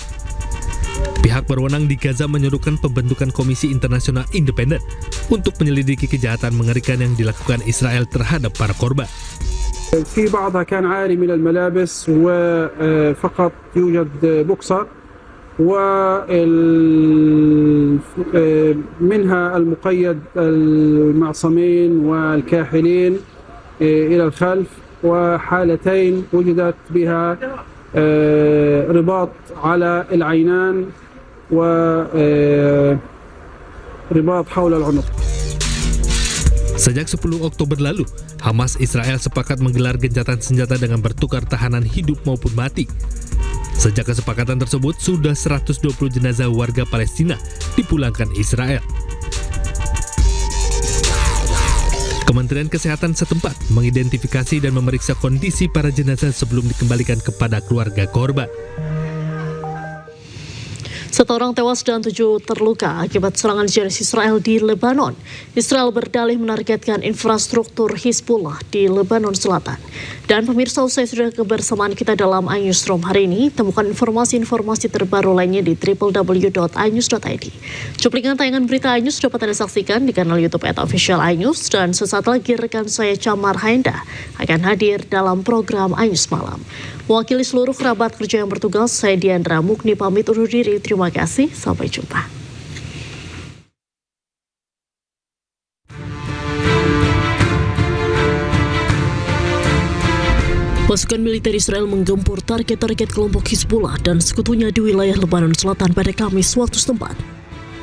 Pihak berwenang di Gaza menyerukan pembentukan Komisi Internasional Independen untuk menyelidiki kejahatan mengerikan yang dilakukan Israel terhadap para korban. في بعضها كان عاري من الملابس وفقط يوجد بوكسر ومنها المقيد المعصمين والكاحلين إلى الخلف وحالتين وجدت بها رباط على العينان ورباط حول العنق. Sejak 10 Oktober lalu, Hamas Israel sepakat menggelar gencatan senjata dengan bertukar tahanan hidup maupun mati. Sejak kesepakatan tersebut, sudah 120 jenazah warga Palestina dipulangkan Israel. Kementerian Kesehatan setempat mengidentifikasi dan memeriksa kondisi para jenazah sebelum dikembalikan kepada keluarga korban. 1 orang tewas dan 7 terluka akibat serangan jihadis Israel di Lebanon. Israel berdalih menargetkan infrastruktur Hizbullah di Lebanon Selatan. Dan pemirsa, usai sudah kebersamaan kita dalam iNewsroom hari ini, temukan informasi-informasi terbaru lainnya di www.inews.id. Cuplikan tayangan berita iNews dapat Anda saksikan di kanal YouTube @official iNews, dan sesaat lagi rekan saya Camar Haenda akan hadir dalam program iNews Malam. Mewakili seluruh kerabat kerja yang bertugas, saya Diandra Mukni pamit undur diri. Terima kasih, sampai jumpa. Pasukan militer Israel menggempur target-target kelompok Hizbullah dan sekutunya di wilayah Lebanon Selatan pada Kamis waktu setempat.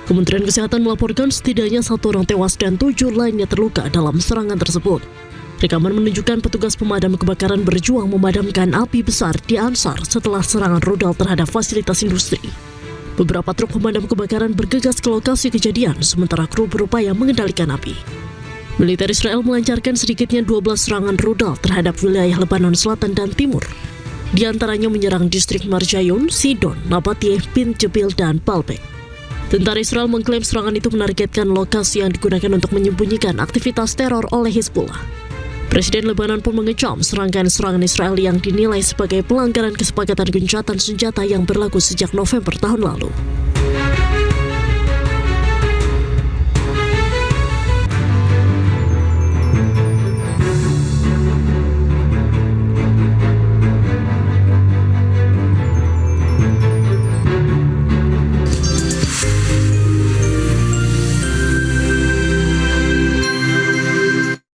Kementerian Kesehatan melaporkan setidaknya 1 orang tewas dan 7 lainnya terluka dalam serangan tersebut. Rekaman menunjukkan petugas pemadam kebakaran berjuang memadamkan api besar di Ansar setelah serangan rudal terhadap fasilitas industri. Beberapa truk pemadam kebakaran bergegas ke lokasi kejadian, sementara kru berupaya mengendalikan api. Militer Israel melancarkan sedikitnya 12 serangan rudal terhadap wilayah Lebanon Selatan dan Timur. Di antaranya menyerang distrik Marjayun, Sidon, Nabatiyeh, Bin Jebil, dan Baalbek. Tentara Israel mengklaim serangan itu menargetkan lokasi yang digunakan untuk menyembunyikan aktivitas teror oleh Hizbullah. Presiden Lebanon pun mengecam serangan Israel yang dinilai sebagai pelanggaran kesepakatan gencatan senjata yang berlaku sejak November tahun lalu.